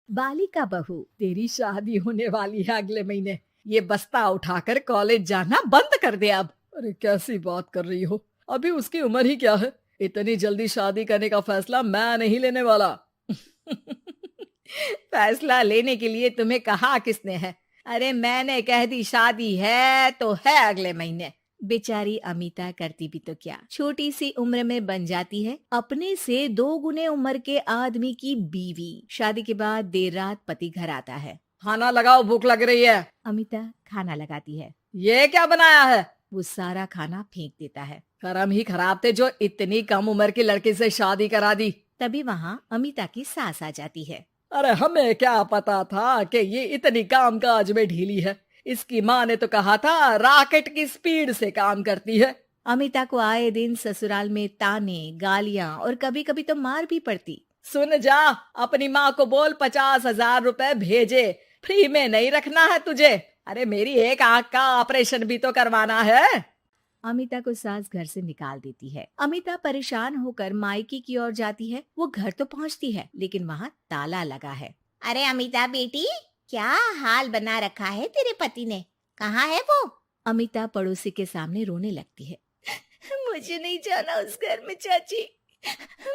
बालिका बहू, तेरी शादी होने वाली है अगले महीने। ये बस्ता उठाकर कॉलेज जाना बंद कर दे अब। अरे कैसी बात कर रही हो, अभी उसकी उम्र ही क्या है। इतनी जल्दी शादी करने का फैसला मैं नहीं लेने वाला। फैसला लेने के लिए तुम्हें कहा किसने है? अरे मैंने कह दी शादी है तो है अगले महीने। बेचारी अमिता करती भी तो क्या, छोटी सी उम्र में बन जाती है अपने से 2 गुने उम्र के आदमी की बीवी। शादी के बाद देर रात पति घर आता है। खाना लगाओ, भूख लग रही है। अमिता खाना लगाती है। ये क्या बनाया है? वो सारा खाना फेंक देता है। कर्म ही खराब थे जो इतनी कम उम्र के लड़के से शादी करा दी। तभी वहाँ अमिता की सास आ जाती है। अरे हमें क्या पता था कि ये इतनी कामकाज में ढीली है। इसकी माँ ने तो कहा था रॉकेट की स्पीड से काम करती है। अमिता को आए दिन ससुराल में ताने, गालियां और कभी कभी तो मार भी पड़ती। सुन जा, अपनी माँ को बोल 50,000 रुपए भेजे, फ्री में नहीं रखना है तुझे। अरे मेरी एक आंख का ऑपरेशन भी तो करवाना है। अमिता को सास घर से निकाल देती है। अमिता परेशान होकर मायके की ओर जाती है। वो घर तो पहुंचती है लेकिन वहाँ ताला लगा है। अरे अमिता बेटी, क्या हाल बना रखा है तेरे पति ने? कहाँ है वो? अमिता पड़ोसी के सामने रोने लगती है। मुझे नहीं जाना उस घर में चाची।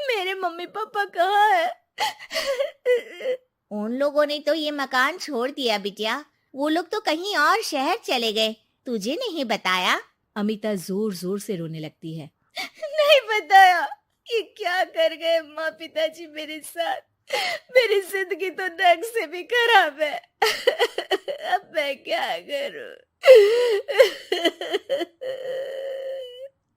मेरे मम्मी पापा कहाँ है? उन लोगों ने तो ये मकान छोड़ दिया बिटिया। वो लोग तो कहीं और शहर चले गए। तुझे नहीं बताया? अमिता जोर जोर से रोने लगती है। नहीं बताया? ये क्या कर गए माँ पिताजी मेरे साथ? मेरी जिंदगी तो ढंग से भी खराब है। अब मैं क्या करूं?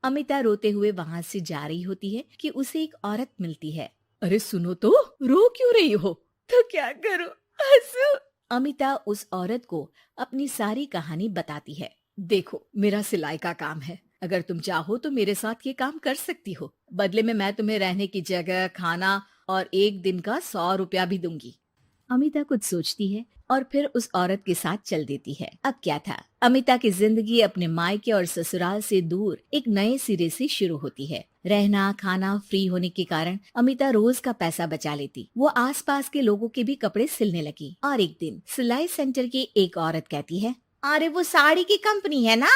अमिता रोते हुए वहाँ से जा रही होती है कि उसे एक औरत मिलती है। अरे सुनो तो, रो क्यों रही हो? तो क्या करूं? हंसू? अमिता उस औरत को अपनी सारी कहानी बताती है। देखो, मेरा सिलाई का काम है। अगर तुम चाहो तो मेरे साथ ये काम कर सकती हो। बदले में मैं तुम्हें रहने की जगह, खाना और 1 दिन का 100 रुपया भी दूंगी। अमिता कुछ सोचती है और फिर उस औरत के साथ चल देती है। अब क्या था, अमिता की जिंदगी अपने मायके और ससुराल से दूर एक नए सिरे से शुरू होती है। रहना खाना फ्री होने के कारण अमिता रोज का पैसा बचा लेती। वो आसपास के लोगों के भी कपड़े सिलने लगी। और एक दिन सिलाई सेंटर की एक औरत कहती है, अरे वो साड़ी की कंपनी है ना,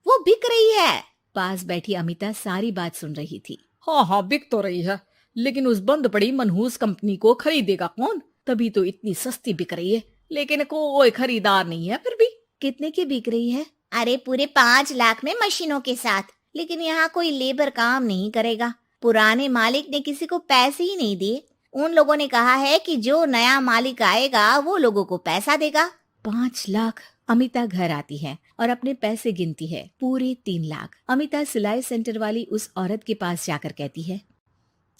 वो बिक रही है। पास बैठी अमिता सारी बात सुन रही थी। हाँ हाँ, बिक तो रही है, लेकिन उस बंद पड़ी मनहूस कंपनी को खरीदेगा कौन? तभी तो इतनी सस्ती बिक रही है, लेकिन कोई खरीदार नहीं है। फिर भी कितने की बिक रही है? अरे पूरे 5 लाख में मशीनों के साथ। लेकिन यहाँ कोई लेबर काम नहीं करेगा। पुराने मालिक ने किसी को पैसे ही नहीं दिए। उन लोगों ने कहा है कि जो नया मालिक आएगा वो लोगों को पैसा देगा। 5 लाख। अमिता घर आती है और अपने पैसे गिनती है। पूरे 3 लाख। अमिता सिलाई सेंटर वाली उस औरत के पास जाकर कहती है,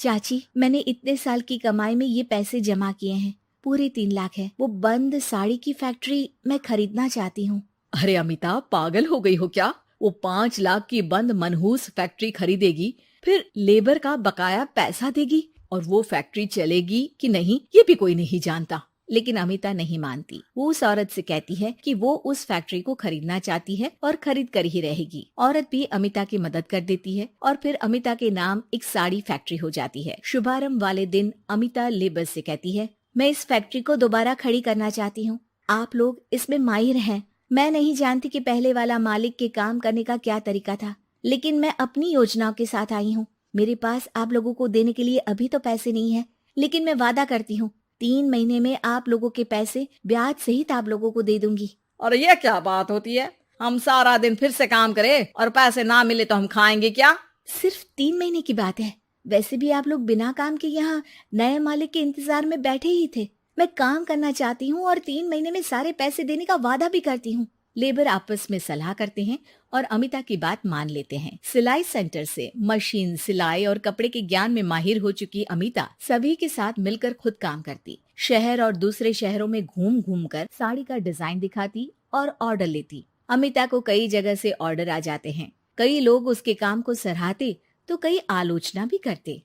चाची, मैंने इतने साल की कमाई में ये पैसे जमा किए हैं। पूरे 3 लाख है। वो बंद साड़ी की फैक्ट्री मैं खरीदना चाहती हूँ। अरे अमिता, पागल हो गई हो क्या? वो 5 लाख की बंद मनहूस फैक्ट्री खरीदेगी, फिर लेबर का बकाया पैसा देगी, और वो फैक्ट्री चलेगी कि नहीं ये भी कोई नहीं जानता। लेकिन अमिता नहीं मानती। वो उस औरत से कहती है कि वो उस फैक्ट्री को खरीदना चाहती है और खरीद कर ही रहेगी। औरत भी अमिता की मदद कर देती है और फिर अमिता के नाम एक साड़ी फैक्ट्री हो जाती है। शुभारंभ वाले दिन अमिता लेबर से कहती है, मैं इस फैक्ट्री को दोबारा खड़ी करना चाहती हूँ। आप लोग इसमें माहिर हैं। मैं नहीं जानती कि पहले वाला मालिक के काम करने का क्या तरीका था, लेकिन मैं अपनी योजनाओं के साथ आई हूँ। मेरे पास आप लोगों को देने के लिए अभी तो पैसे नहीं है, लेकिन मैं वादा करती हूँ 3 महीने में आप लोगों के पैसे ब्याज सहित आप लोगों को दे दूंगी। और ये क्या बात होती है? हम सारा दिन फिर से काम करें और पैसे ना मिले तो हम खाएंगे क्या? सिर्फ 3 महीने की बात है। वैसे भी आप लोग बिना काम के यहाँ नए मालिक के इंतजार में बैठे ही थे। मैं काम करना चाहती हूँ और 3 महीने में सारे पैसे देने का वादा भी करती हूँ। लेबर आपस में सलाह करते हैं और अमिता की बात मान लेते हैं। सिलाई सेंटर से मशीन, सिलाई और कपड़े के ज्ञान में माहिर हो चुकी अमिता सभी के साथ मिलकर खुद काम करती। शहर और दूसरे शहरों में घूम घूम कर साड़ी का डिजाइन दिखाती और ऑर्डर लेती। अमिता को कई जगह से ऑर्डर आ जाते हैं। कई लोग उसके काम को सराहते तो कई आलोचना भी करते।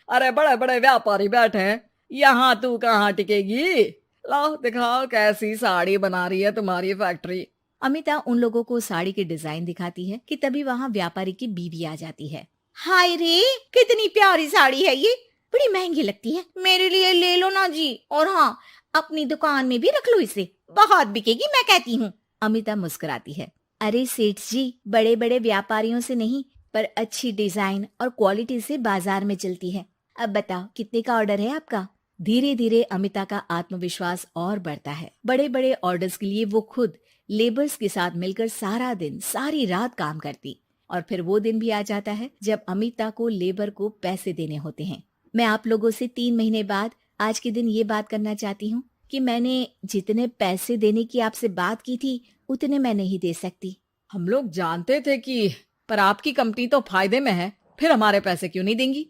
अरे बड़े बड़े व्यापारी बैठे हैं, यहाँ तू कहाँ टिकेगी? लाओ दिखाओ कैसी साड़ी बना रही है तुम्हारी फैक्ट्री। अमिता उन लोगों को साड़ी के डिजाइन दिखाती है कि तभी वहाँ व्यापारी की बीवी आ जाती है। हाय रे, कितनी प्यारी साड़ी है ये। बड़ी महंगी लगती है, मेरे लिए ले लो ना जी। और हाँ, अपनी दुकान में भी रख लो इसे, बहुत बिकेगी मैं कहती हूँ। अमिता मुस्कुराती है। अरे सेठ जी, बड़े बड़े व्यापारियों से नहीं, पर अच्छी डिजाइन और क्वालिटी से बाजार में चलती है। अब बताओ कितने का ऑर्डर है आपका? धीरे धीरे अमिता का आत्मविश्वास और बढ़ता है। बड़े बड़े ऑर्डर्स के लिए वो खुद लेबर्स के साथ मिलकर सारा दिन सारी रात काम करती। और फिर वो दिन भी आ जाता है जब अमिता को लेबर को पैसे देने होते हैं। मैं आप लोगों से 3 महीने बाद आज के दिन ये बात करना चाहती हूँ कि मैंने जितने पैसे देने की आपसे बात की थी उतने मैं नहीं दे सकती। हम लोग जानते थे कि पर आपकी कंपनी तो फायदे में है, फिर हमारे पैसे क्यों नहीं देंगी?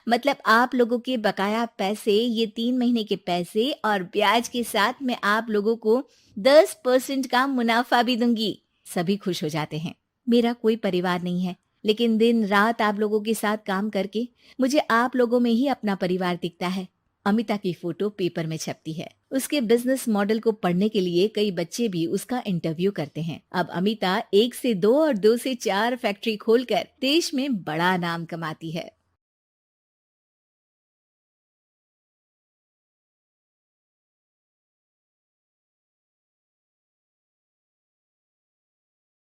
मतलब आप लोगों के बकाया पैसे, ये 3 महीने के पैसे और ब्याज के साथ मैं आप लोगों को 10% का मुनाफा भी दूंगी। सभी खुश हो जाते हैं। मेरा कोई परिवार नहीं है, लेकिन दिन रात आप लोगों के साथ काम करके मुझे आप लोगों में ही अपना परिवार दिखता है। अमिता की फोटो पेपर में छपती है। उसके बिजनेस मॉडल को पढ़ने के लिए कई बच्चे भी उसका इंटरव्यू करते हैं। अब अमिता 1 से 2 और 2 से 4 फैक्ट्री खोलकर देश में बड़ा नाम कमाती है।